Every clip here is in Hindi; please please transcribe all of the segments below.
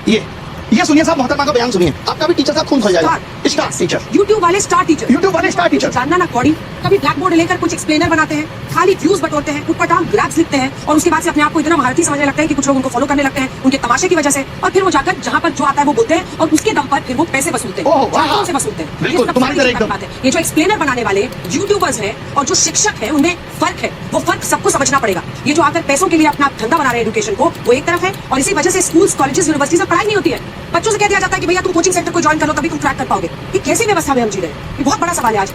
ये सुनिए साहब, मोहतरमा का बयान सुनिए। आपका भी टीचर साहब खून खोल जाएगा। स्टार टीचर, यूट्यूब वाले स्टार टीचर जानना ना कौड़ी, कभी ब्लैक बोर्ड लेकर कुछ एक्सप्लेनर बनाते हैं, खाली व्यूज बटोरते हैं, उटपटांग ग्राफ्स लिखते हैं और उसके बाद से अपने आप को इतना महारथी समझने लगते हैं कि कुछ लोग उनको फॉलो करने लगते हैं उनके तमाशे की वजह से, और फिर वो जाकर जहां पर जो आता है वो बोलते हैं और उसके दम पर फिर वो पैसे वसूलते हैं, से वसूलते हैं। बिल्कुल तुम्हारी तरह एकदम। ये जो एक्सप्लेनर बनाने वाले यूट्यूबर्स हैं और जो शिक्षक है उनमें फर्क है, वो फर्क सबको समझना पड़ेगा। ये जो आकर पैसों के लिए अपना धंधा बना रहे हैं एजुकेशन को, वो एक तरफ है, और इसी वजह से स्कूल्स, कॉलेजेस, यूनिवर्सिटीज में पढ़ाई नहीं होती है। बच्चों से कह दिया जाता है कि भैया तुम कोचिंग सेंटर को ज्वाइन कर लो तभी तुम क्रैक कर पाओगे। ये कैसी व्यवस्था में हम जी रहे हैं? ये बहुत बड़ा सवाल है आज।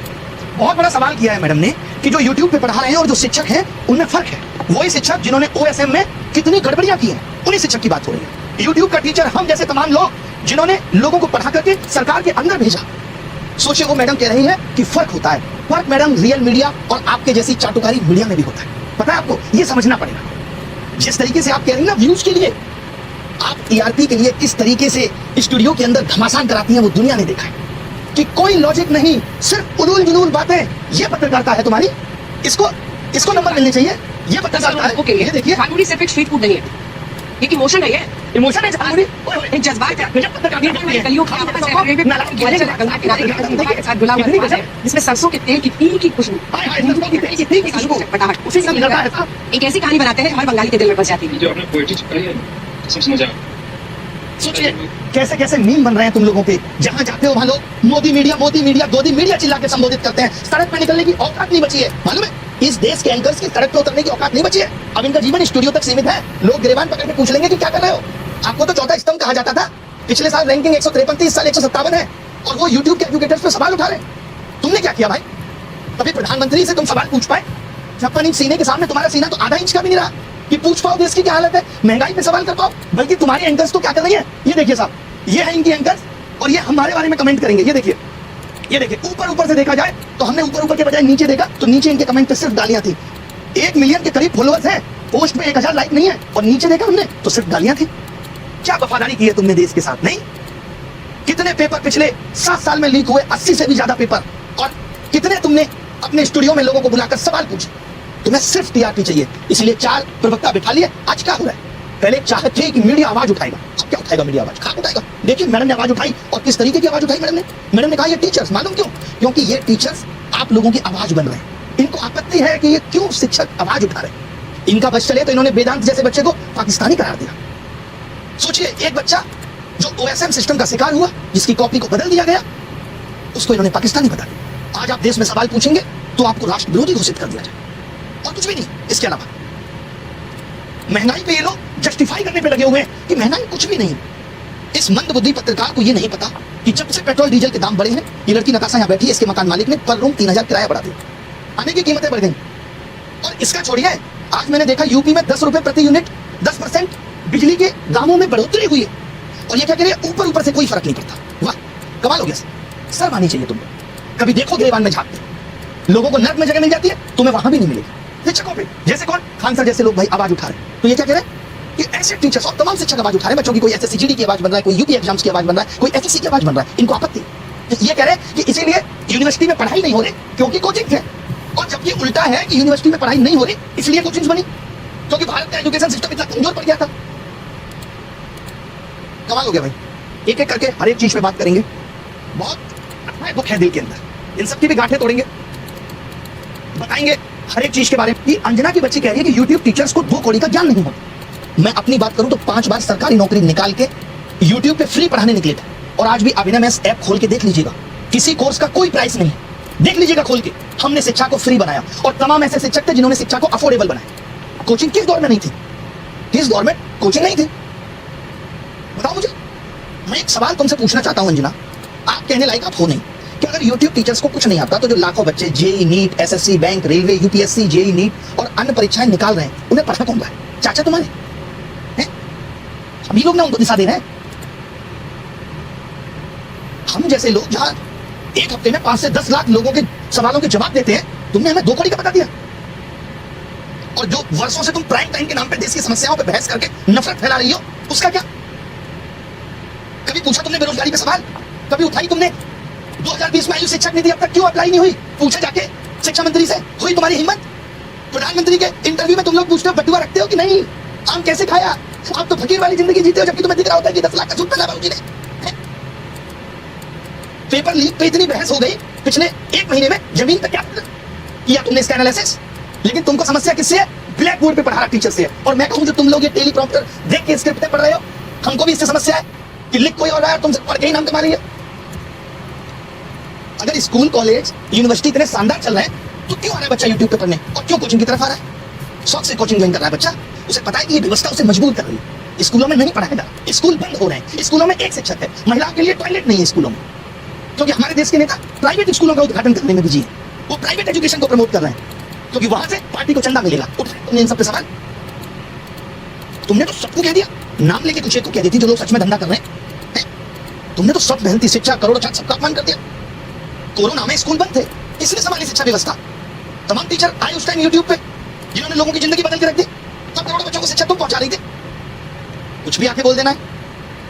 बहुत बड़ा सवाल किया है मैडम ने कि जो YouTube पे पढ़ा रहे हैं और जो शिक्षक हैं उनमें फर्क है। वही शिक्षक जिन्होंने OSM में कितनी गड़बड़ियां की हैं, उन्हीं शिक्षक की बात हो रही है। YouTube का टीचर हम जैसे तमाम लोग जिन्होंने लोगों को पढ़ा करके सरकार के अंदर भेजा। सोचिए, वो मैडम कह रही है कि फर्क होता है। फर्क मैडम रियल मीडिया और आपके जैसी चाटुकारी मीडिया में भी होता है। पता है आपको, ये समझना पड़ेगा। जिस तरीके से आप कह रही हैं ना व्यूज के लिए, आप TRP के लिए किस तरीके से स्टूडियो के अंदर घमासान कराती हैं वो दुनिया ने देखा है कि कोई लॉजिक नहीं, सिर्फ उलूल जुलूल बातें। ये पत्रकारिता है तुम्हारी, इसको नंबर मिलने चाहिए। ये पत्रकारिता है। ये देखिए, झालमुड़ी सिर्फ एक स्ट्रीट फूड नहीं है, ये इमोशन है। ये इमोशन है झालमुड़ी, एक जज्बात है, जिसमें सरसों के तेल की पीली की खुशबू, एक ऐसी कहानी बनाते हैं हर बंगाली के दिल में बस जाती है। जो आपने पोएट्री चिपकाई है, सब समझ आया। सोचिए कैसे कैसे मीम बन रहे हैं तुम लोगों पे। जहां जाते हो वहां लोग मोदी मीडिया गोदी मीडिया चिल्ला के संबोधित करते हैं। सड़क पे निकलने की औकात नहीं बची है, मालूम है? इस देश के एंकर्स की सड़क पे उतरने की औकात नहीं बची है। अब इनका जीवन स्टूडियो तक सीमित है। लोग गिरबान पकड़ के पूछ लेंगे कि क्या कर रहे हो। आपको तो चौथा स्तंभ कहा जाता था। पिछले साल रैंकिंग 153, इस साल 157 है, और वो यूट्यूब के एजुकेटर्स पे सवाल उठा रहे। तुमने क्या किया भाई? कभी प्रधानमंत्री से तुम सवाल पूछ पाए? 56 इंच सीने के सामने तुम्हारा सीना तो आधा इंच का भी नहीं रहा कि पूछ पाओ देश की क्या हालत है, महंगाई पे सवाल कर पाओ। बल्कि तुम्हारी एंकर्स तो क्या कर रही है, ये देखिए साहब, ये है इनकी एंकर्स, और ये हमारे बारे में कमेंट करेंगे। ये देखिए ऊपर से देखा जाए तो हमने ऊपर के बजाय नीचे देखा तो नीचे इनके कमेंट पे सिर्फ गालियां थी। 1 मिलियन के करीब फॉलोअर्स हैं, पोस्ट पे 1000 लाइक नहीं है, और नीचे देखा हमने तो सिर्फ गालियां थी। क्या वफादारी की है तुमने देश के साथ? नहीं। कितने पेपर पिछले 7 साल में लीक हुए, 80 से भी ज्यादा पेपर, और कितने तुमने अपने स्टूडियो में लोगों को बुलाकर सवाल पूछे। तुम्हें सिर्फ TRP चाहिए, इसलिए 4 प्रवक्ता बिठा लिए। आज क्या हो रहा है? पहले चाहत थी कि मीडिया आवाज उठाएगा, अब क्या उठाएगा मीडिया आवाज? कहाँ उठाएगा? देखिए मैडम ने आवाज उठाई, और किस तरीके की आवाज उठाई मैडम ने कहा ये टीचर्स, मालूम क्यों? क्योंकि ये टीचर्स आप लोगों की आवाज बन रहे हैं। इनको आपत्ति है कि ये क्यों शिक्षक आवाज उठा रहे हैं। इनका बस चले तो इन्होंने वेदांत जैसे बच्चे को पाकिस्तानी करार दिया। सोचिए, एक बच्चा जो OSM सिस्टम का शिकार हुआ, जिसकी कॉपी को बदल दिया गया, उसको इन्होंने पाकिस्तानी बता दिया। आज आप देश में सवाल पूछेंगे तो आपको राष्ट्र विरोधी घोषित कर दिया जाए, और कुछ भी नहीं। इसके अलावा महंगाई पे ये लोग जस्टिफाई करने पे लगे हुए हैं कि महंगाई कुछ भी नहीं। इस मंदबुद्धि पत्रकार को ये नहीं पता कि जब से पेट्रोल डीजल के दाम बढ़े हैं, ये लड़की नताशा यहाँ बैठी है, इसके मकान मालिक ने पर रूम 3000 किराया बढ़ा दिया, आने की कीमतें बढ़ गई। और इसका छोड़िए, आज मैंने देखा यूपी में 10 रुपए प्रति यूनिट 10% बिजली के दामों में बढ़ोतरी हुई है, और ये क्या कह रहे हैं, ऊपर से कोई फर्क नहीं पड़ता। वाह, कमाल हो गया। सर मानी चाहिए तुमको। कभी देखो गिरबान में झांकते, लोगों को नर्क में जगह मिल जाती है, तुम्हें वहां भी नहीं मिलेगी। शिक्षकों पे जैसे कौन, खान सर जैसे लोग भाई आवाज उठा रहे हैं। तो ये क्या कह रहे हैं कि ऐसे टीचर्स और तमाम शिक्षक आवाज उठा रहे हैं। बच्चों की कोई SSC GD की आवाज बन रहा है, कोई UP एग्जाम्स की आवाज बन रहा है, कोई SSC की आवाज बन रहा है। इनको आपत्ति। ये कह रहे हैं कि इसीलिए यूनिवर्सिटी में पढ़ाई नहीं हो रही क्योंकि कोचिंग है, और जबकि उल्टा है कि यूनिवर्सिटी में पढ़ाई नहीं हो रही इसलिए कोचिंग बनी, क्योंकि भारत का एजुकेशन सिस्टम इतना कमजोर पड़ गया था। कमाल हो गया भाई। एक एक करके हर एक चीज पे बात करेंगे। बहुत दुख है दिल के अंदर, इन सबकी भी गांठें तोड़ेंगे, बताएंगे हर एक चीज के बारे में। कि अंजना की बच्ची कह रही है कि यूट्यूब टीचर्स को 2 कौड़ी का ज्ञान नहीं होता। मैं अपनी बात करूं तो 5 बार सरकारी नौकरी निकाल के यूट्यूब पे फ्री पढ़ाने निकले थे, और आज भी अभिनव मैथ्स ऐप खोल के देख लीजिएगा, किसी कोर्स का कोई प्राइस नहीं, देख लीजिएगा खोल के। हमने शिक्षा को फ्री बनाया, और तमाम ऐसे शिक्षक थे जिन्होंने शिक्षा को अफोर्डेबल बनाया। कोचिंग किस दौर में नहीं थी? किस दौर में कोचिंग नहीं थी? बताओ मुझे। मैं एक सवाल तुमसे पूछना चाहता हूं अंजना, आप कहने लायक आप हो नहीं कि अगर YouTube टीचर्स को कुछ नहीं आता तो जो लाखों बच्चे JEE NEET, SSC, bank, railway, UPSC, JEE NEET और अन्य परीक्षाएं निकाल रहे हैं, उन्हें पढ़ा कौन रहा है? चाचा तुम्हारे हैं? हम ही लोग ना उनको दिशा दे रहे हैं। हम जैसे लोग जहां एक हफ्ते में 5 से 10 लाख लोगों के सवालों के जवाब देते हैं, तुमने हमें 2 कौड़ी का बता दिया। और जो वर्षों से तुम प्राइम टाइम के नाम पे देश की समस्याओं पे बहस करके नफरत फैला रही हो, उसका क्या? कभी पूछा तुमने बेरोजगारी का सवाल? कभी उठाई तुमने 2020 में आयु शिक्षक निधि अब तक क्यों अप्लाई नहीं हुई? पूछे जाके शिक्षा मंत्री से। हुई तुम्हारी हिम्मत? प्रधानमंत्री के इंटरव्यू में तुम लोग पूछते हो बटुआ रखते हो कि नहीं? आम कैसे खाया? आप तो फकीर वाली जिंदगी जीते हो, जबकि तुम्हें दिख रहा होता है कि 10 लाख का सूट पहना बाबूजी ने। पेपर लीक पे इतनी बहस हो गई पिछले 1 महीने में, जमीन पे क्या किया तुमने इसका एनालिसिस? लेकिन तुमको समस्या किससे है? ब्लैक बोर्ड पे पढ़ा रहा टीचर से है। और मैं कहूं जो तुम लोग ये टेलीप्रॉम्प्टर देख के स्क्रिप्ट पढ़ रहे हो, हमको भी इससे समस्या है कि लिख कोई और रहा है, तुमसे पढ़ के ही नाम कमा रही है। अगर स्कूल कॉलेज यूनिवर्सिटी इतने शानदार चल रहे हैं तो क्यों आ रहा है बच्चा यूट्यूब पे पढ़ने, और क्यों कोचिंग की तरफ आ रहा है? शौक से कोचिंग ज्वाइन कर रहा है बच्चा, उसे पता है कि ये व्यवस्था उसे मजबूर कर रही है। स्कूलों में नहीं पढ़ाएगा, स्कूल बंद हो रहे हैं, स्कूलों में एक शिक्षक है, महिलाओं के लिए टॉयलेट नहीं है स्कूलों में, क्योंकि हमारे देश के नेता प्राइवेट स्कूलों का उद्घाटन करने में बिजी है। वो प्राइवेट एजुकेशन को प्रमोट कर रहे हैं क्योंकि वहां से पार्टी को चंदा मिलेगा। तुमने इन सब पे सवाल, तुमने तो सबको कह दिया, नाम लेके कुछ एक को कह देती जो लोग सच में धंधा कर रहे हैं। तुमने तो सब मेहनती शिक्षा, करोड़ों छात्र, सबका अपमान कर दिया। कोरोना में स्कूल बंद थे, इसलिए संभाली शिक्षा व्यवस्था। तमाम टीचर आए उस टाइम यूट्यूब पे, जिन्होंने लोगों की जिंदगी बदल के रख दी। तब करोड़ों बच्चों को शिक्षा तुम पहुंचा रही थी। कुछ भी आके बोल देना है,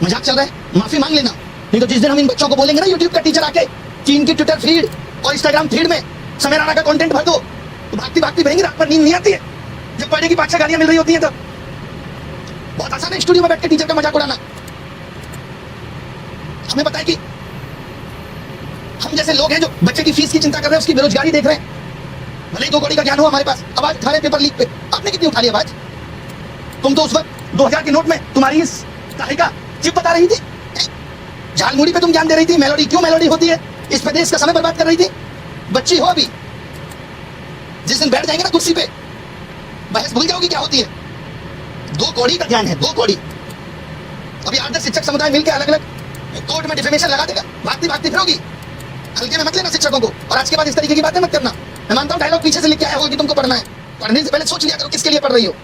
मजाक चल रहा है, माफी मांग लेना, नहीं तो जिस दिन हम इन बच्चों को बोलेंगे ना यूट्यूब का टीचर आके कि इनकी ट्विटर फीड और इंस्टाग्राम फीड में समय राणा का कंटेंट भर दो, तो भागती भागती बहेंगी, रात पर नींद नहीं आती है जब पढ़ने की 5-6 गालियां मिल रही होती हैं। तब बहुत आसान है स्टूडियो में बैठ के टीचर का मजाक उड़ाना। हमें पता है कि हम जैसे लोग हैं जो बच्चे की फीस की चिंता कर रहे हैं, उसकी बेरोजगारी देख रहे हैं, भले ही 2 कौड़ी का ज्ञान हो हमारे पास, आवाज उठा रहे पेपर लीक पे। आपने कितनी उठा ली आवाज? तुम तो उस वक्त 2000 के नोट में तुम्हारी इस तालिका चिप बता रही थी, झालमुड़ी पे तुम ज्ञान दे रही थी। मेलोडी क्यों मेलोडी होती है, इस पे देश का समय बर्बाद कर रही थी। बच्ची हो अभी, जिस दिन बैठ जाएंगे ना कुर्सी पे, बहस भूल जाओगी क्या होती है। 2 कौड़ी का ज्ञान है, 2 कौड़ी। अभी 8-10 शिक्षक समुदाय मिलकर अलग अलग कोर्ट में डिफेमेशन लगा देगा, भागती भागती फिरोगी। हल्के में मत लेना शिक्षकों को, और आज के बाद इस तरीके की बातें मत करना। मैं मानता हूं डायलॉग पीछे से लिख के आया होगा कि तुमको पढ़ना है, पढ़ने से पहले सोच लिया करो किसके लिए पढ़ रही हो।